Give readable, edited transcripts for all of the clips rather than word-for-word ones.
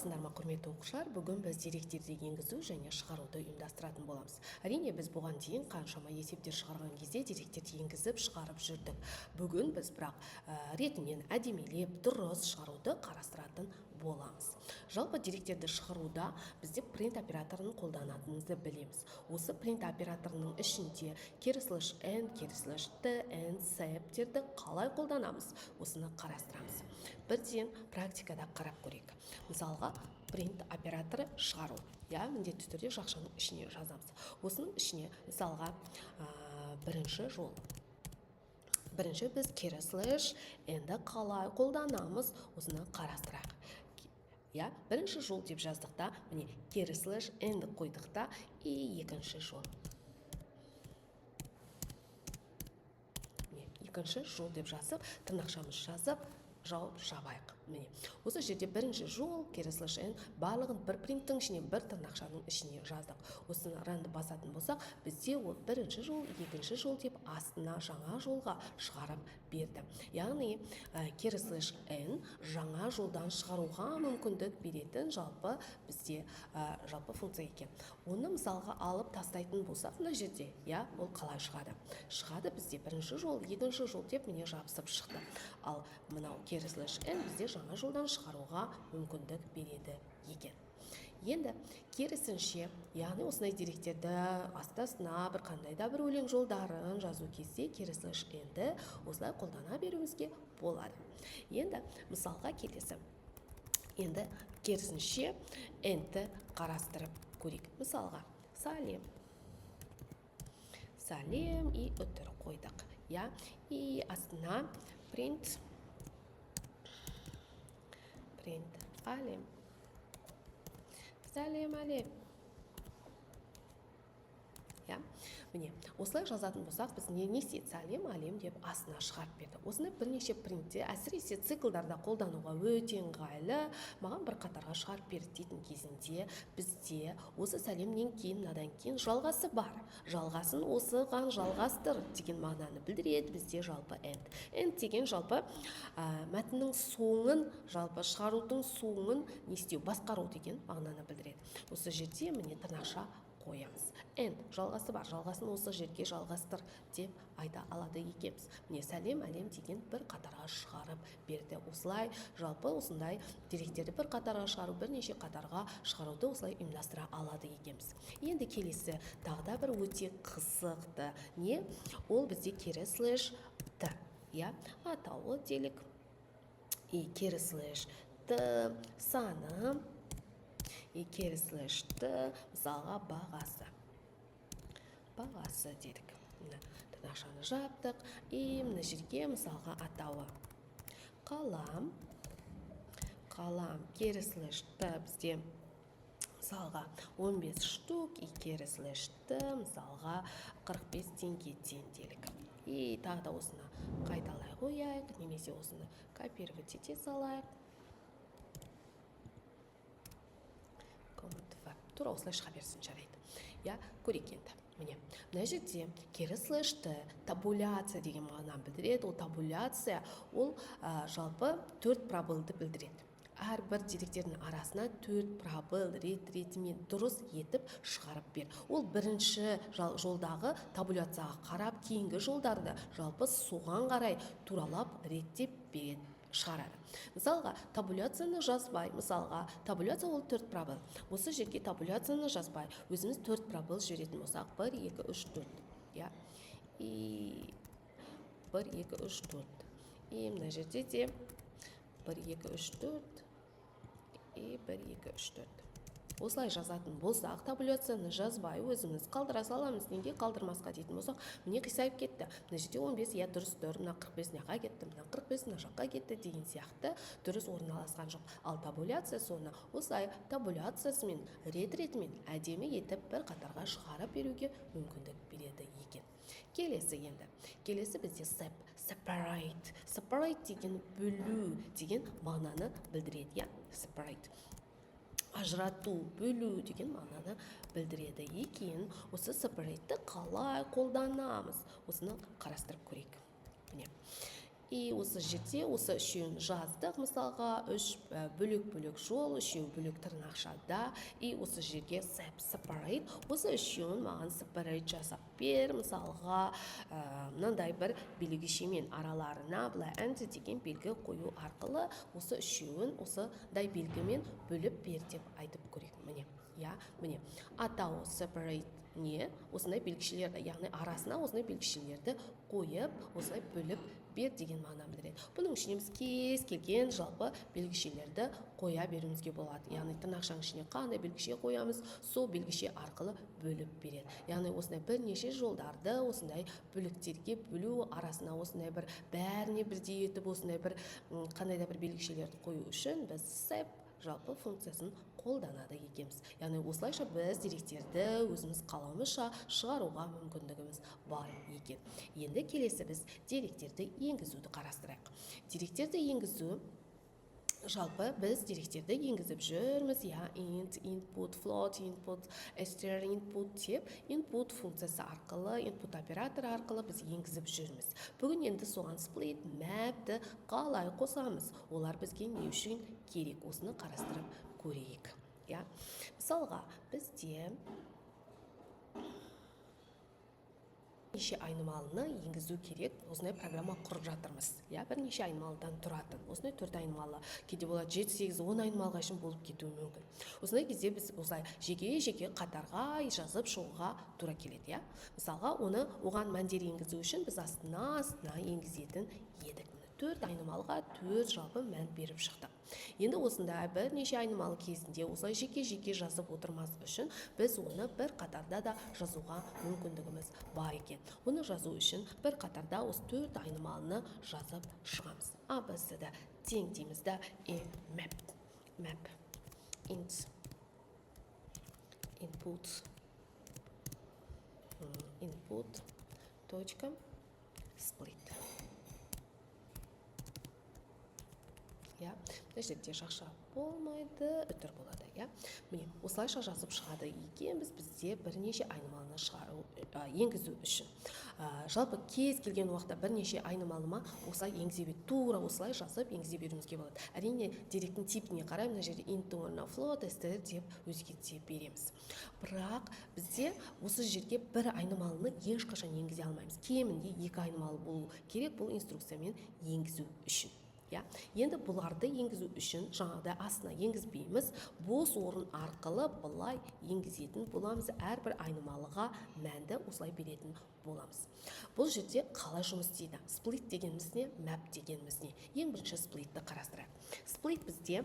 Саламатсыздар ма, құрметті оқушылар? Бүгін біз деректерді енгізу және шығаруды ұйымдастыратын боламыз. Әрине, біз бұған дейін қаншама есептер шығарған кезде деректерді енгізіп шығарып жүрдік. Бүгін біз бірақ ретімен әдемелеп дұрыс шығаруды қарастыратын боламыз. Жалпы деректерді шығаруда бізде print операторын қолданатынымызды білеміз. Осы print операторының ішінде /n, /t, n, септерді қалай қолданамыз? Осыны қарастырамыз. Бірден практикада қарап көрейік. Мысалға, print операторы шығару. Міндетті түрде жақшаның ішіне жазамыз. Осының ішіне, мысалға, бірінші жол. Бірінші біз /n-ді қалай қолданамыз? Осыны қарастырайық. Бірінші жол деп жаздықта, міне /n-ді қойдықта, екінші жол. Екінші жол деп жазып, тырнақшамыз жазып, жауып жабайық. Міне, осы жерде бірінші жол /n барлығын бір принттің ішіне, бір тырнақшаның ішіне жаздық. Осыны ранды басатын болсақ, бізде ол бірінші жол, екінші жол деп астына жаңа жолға шығарып берді. Яғни /n жаңа жолдан шығаруға мүмкіндік беретін жалпы бізде жалпы функция екен. Оны мысалға алып тастайтын болсақ, мына жерде, ол қалай шығады? Шығады бізде бірінші жол, екінші жол деп міне жабысып шықты. Ал мынау /n бізде жаңа жолдан шығаруға мүмкіндік береді екен. Енді керісінше, яғни осындай деректерді астасына бір қандай да бір өлең жолдарын жазу кезде /n-ді осылай қолдана беруімізге болады. Енді мысалға келесі. Енді керісінше n-ті қарастырып көрейік. Мысалға, сәлем. Сәлем и үтір қойдық. И астына print әлем. Сәлем әлем. Міне, осылай жазатын болсақ, біз не істейді? Сәлем әлем деп астына шығарып берді. Осыны бірнеше принтте, әсіресе циклдарда қолдануға өте ыңғайлы, маған бір қатарға шығарып берді дейтін кезінде, бізде осы сәлемнен кейін, мынадан кейін жалғасы бар. Жалғасын осыған жалғастыр деген мағынаны білдіреді бізде жалпы end. End деген жалпы мәтіннің соңын, жалпы шығарудың соңын не істеу, басқару деген мағынаны білдіреді. Осы жерде міне тырнақша қоямыз. N жалғасы бар, жалғасын осы жерге жалғастыр деп айта алады екенбіз. Міне сәлем әлем деген бір қатарға шығарып берді. Осылай жалпы осындай деректерді бір қатарға шығару, бірнеше қатарға шығаруды осылай ұйымдастыра алады екенбіз. Енді келесі тағы да бір өте қызықты. Не? Ол бізде /t. Атауы делік. /t саны. /t мысалға бағасы. Бағасы дедік. Тырнақшаны жаптық. Мына жерге мысалға атауы. Қалам. Қалам /t бізде мысалға 15 штук. /t мысалға 45 теңгеден делік. Тағы да осыны қайталай қояйық. Немесе осыны копировать ете салайық. Тура осылай шыға берсін жарайды. Көрейік енді. Міне, мына жерде /t табуляция деген мағынаны білдіреді. Ол табуляция, ол жалпы 4 пробелді білдіреді. Әрбір деректердің арасына 4 пробел ретімен дұрыс етіп шығарып бер. Ол бірінші жолдағы табуляцияға қарап, кейінгі жолдарды жалпы соған қарай туралап реттеп береді. Шығарады. Мысалға, табуляцияны жазбай, мысалға, табуляция ол 4 пробел. Осы жерге табуляцияны жазбай, өзіміз 4 пробел жіберетін болсақ, 1, 2, 3, 4. 1, 2, 3, 4. Мына жерде де 1, 2, 3, 4. 1, 2, 3, 4. Осылай жазатын болсақ, табуляцияны жазбай, өзіміз қалдыра саламыз, неге қалдырмасқа дейтін болсақ, міне қисайып кетті. Мына жерде 15, дұрыс тұр, мына 45 неға кетті, мына 45 мына жаққа кетті деген сияқты дұрыс орналасқан жоқ. Ал табуляция соны осылай табуляциясымен, ретімен әдемі етіп бір қатарға шығарып беруге мүмкіндік береді екен. Келесі енді. Келесі бізде separate. Separate деген бөлу деген мағынаны білдіреді. Separate. Ажырату, бөлу деген мағынаны білдіреді екен. Осы separate'ті қалай қолданамыз? Осыны қарастырып көрейік. Міне. И осы жерде осы үшеуін жаздық. Мысалға, үш бөлек-бөлек жол, үшеу бөлек тырнақшада. И осы жерге separate. Осы үшеуін маған separate жасап бер. Мысалға, мынандай бір белгішемен араларына былай and деген белгі қою арқылы осы үшеуін осыдай белгімен бөліп бер деп айтып көрейік. Міне, міне. Атауы separate не? Осындай белгішелерді, яғни арасына осындай белгішелерді қойып, осылай бөліп бер деген мағына білдіреді. Бұның ішіне біз кез келген жалпы белгішелерді қоя беруімізге болады. Яғни тырнақшаның ішіне қандай белгіше қоямыз, сол белгіше арқылы бөліп береді. Яғни осындай бірнеше жолдарды осындай бөліктерге бөлу арасына осындай бір бәріне бірдей етіп осындай бір қандай да бір белгішелерді қою үшін біз sep жалпы функциясын қолданады екенбіз. Яғни осылайша біз деректерді өзіміз қалауымызша шығаруға мүмкіндігіміз бар екен. Енді келесі біз деректерді енгізуді қарастырайық. Деректерді енгізу жалпы біз деректерді енгізіп жүрміз. Int, input, float, input, str, input деп input функциясы арқылы, input операторы арқылы біз енгізіп жүрміз. Бүгін енді соған split, map'ті қалай қосамыз? Олар бізге не үшін керек? Осыны қарастырып көрейік. Мысалға, бізде бірнеше айнымалыны енгізу керек. Осындай программа құрып жатырмыз. Бірнеше айнымалыдан тұратын. Осындай 4 айнымалы, кейде болады 7, 8, 10 айнымалға үшін болып кетуі мүмкін. Осындай кезде біз осылай жеке-жеке қатарға жазып шығуға тура келеді. Мысалға, оған мәндер енгізу үшін біз астына енгізетін едік. 4 айнымалға 4 жалпы мән беріп шықтық. Енді осында бірнеше айнымалы кезінде осылай жеке-жеке жазып отырмас үшін біз оны бір қатарда да жазуға мүмкіндігіміз бар екен. Оны жазу үшін бір қатарда осы 4 айнымалыны жазып шығамыз. ABC'ді тең дейміз да map int input точка split. Мына жерде жақша болмайды, үтір болады. Міне, осылайша жазып шығады екенбіз бізде бірнеше айнымалыны енгізу үшін. Жалпы кез келген уақытта бірнеше айнымалыма осылай енгізе береді. Тура осылай жазып енгізе беруімізге болады. Әрине, деректің типіне қарай мына жерде int орнына float, str деп өзгерте береміз. Бірақ бізде осы жерге бір айнымалыны ешқашан енгізе алмаймыз. Кемінде 2 айнымалы болу керек бұл инструкциямен енгізу үшін. Енді бұларды енгізу үшін жаңағыдай астына енгізбейміз, бос орын арқылы бұлай енгізетін боламыз. Әрбір айнымалыға мәнді осылай беретін боламыз. Бұл жерде қалай жұмыс істейді? Split дегеніміз не, map дегеніміз не? Ең бірінші splitті қарастырайық. Split бізде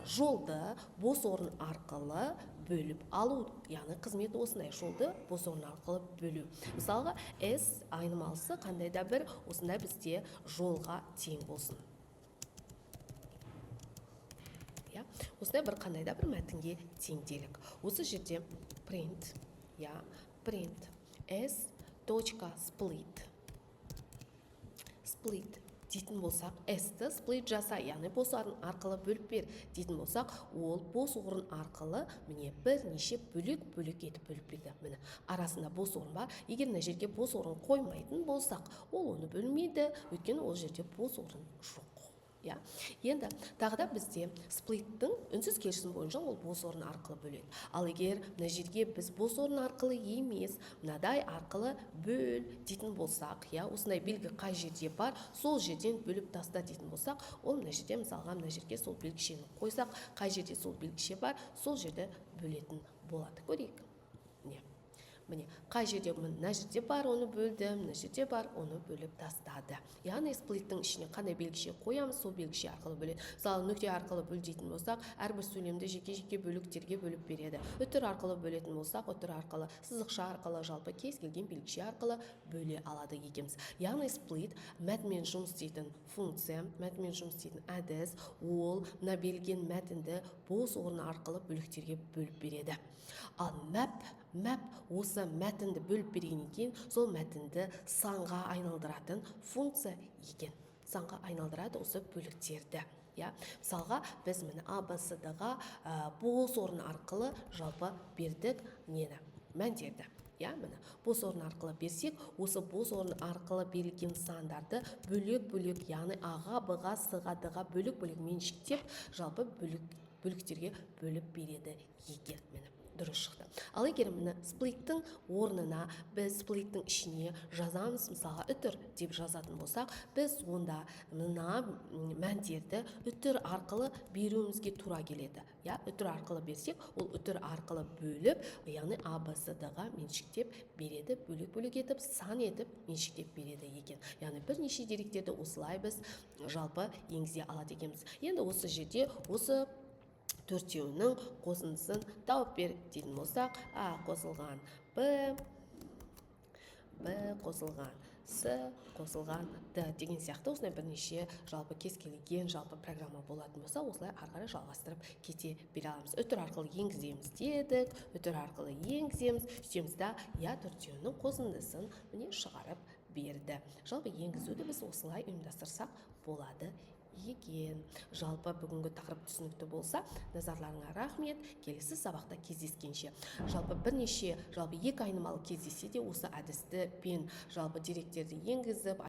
жолды бос орын арқылы бөліп алу, яғни қызметі осындай, жолды бос орын арқылы бөлу. Мысалға, S айнымалысы қандай да бір осындай бізде жолға тең болсын. Осындай бір қандай да бір мәтінге теңделік. Осы жерде print s.split дейтін болсақ, s-ті split жаса, яғни бос орын арқылы бөліп бер дейтін болсақ, ол бос орын арқылы міне бірнеше бөлек етіп бөліп берді. Міне арасында бос орын бар. Егер мына жерге бос орын қоймайтын болсақ, ол оны бөлмейді, өйткені ол жерде бос орын жоқ. Енді тағыда бізде сплиттің үнсіз келісім бойынша ол бос орын арқылы бөледі. Ал егер мына жерге біз бос орын арқылы емес, мынадай арқылы бөл дейтін болсақ, осындай белгі қай жерде бар, сол жерден бөліп таста дейтін болсақ, ол мына жерде мысалға мына жерге сол белгішені қойсақ, қай жерде сол белгіше бар, сол жерді бөлетін болады. Көрейік. Міне, қай жерде мына жерде бар, оны бөлді, мына жерде бар, оны бөліп тастады. Яғни сплиттің ішіне қандай белгіше қоямыз, сол белгіше арқылы бөледі. Мысалы, нүкте арқылы бөл дейтін болсақ, әрбір сөйлемді жеке-жеке бөліктерге бөліп береді. Үтір арқылы бөлетін болсақ, үтір арқылы, сызықша арқылы, жалпы кез келген белгіше арқылы бөле алады екенбіз. Яғни сплит мәтінмен жұмыс істейтін функция, мәтінмен жұмыс істейтін әдіс, ол мына берілген мәтінді бос орын арқылы бөліктерге бөліп береді. Ал map осы мәтінді бөліп бергеннен кейін сол мәтінді санға айналдыратын функция екен. Санға айналдырады осы бөліктерді. Мысалға, біз міне ABCD-ға бос орын арқылы жалпы бердік мәндерді. иә міне бос орын арқылы берсек, осы бос орын арқылы берілген сандарды бөлек-бөлек, яғни аға, б-ға, с-ға, д-ға бөлек-бөлек меншіктеп, жалпы бөліктерге бөліп береді егер. Міне дұрыс шықты. Ал егер міне сплиттің орнына біз сплиттің ішіне жазамыз, мысалға үтір деп жазатын болсақ, біз онда мына мәндерді үтір арқылы беруімізге тура келеді. Я, үтір арқылы берсек, ол үтір арқылы бөліп, яғни а, б, с, д-ға меншіктеп береді, бөлек-бөлек етіп, сан етіп меншіктеп береді екен. Яғни бірнеше деректерді осылай біз жалпы енгізе алады екенбіз. Енді осы жерде осы төртеуінің қосындысын тауып бер дейтін болсақ, а қосылған б қосылған с қосылған д деген сияқты осылай бірнеше жалпы кез келген жалпы программа болатын болса, осылай ары қарай жалғастырып кете бере аламыз. Үтір арқылы енгіземіз дедік, үтір арқылы енгіземіз, сөйтеміз да, я төртеуінің қосындысын міне шығарып берді. Жалпы енгізуді біз осылай ұйымдастырсақ болады екен. Жалпы бүгінгі тақырып түсінікті болса, назарларыңа рахмет. Келесі сабақта кездескенше. Жалпы бірнеше, екі айнымалы кездессе де осы әдісті пен жалпы деректерді енгізіп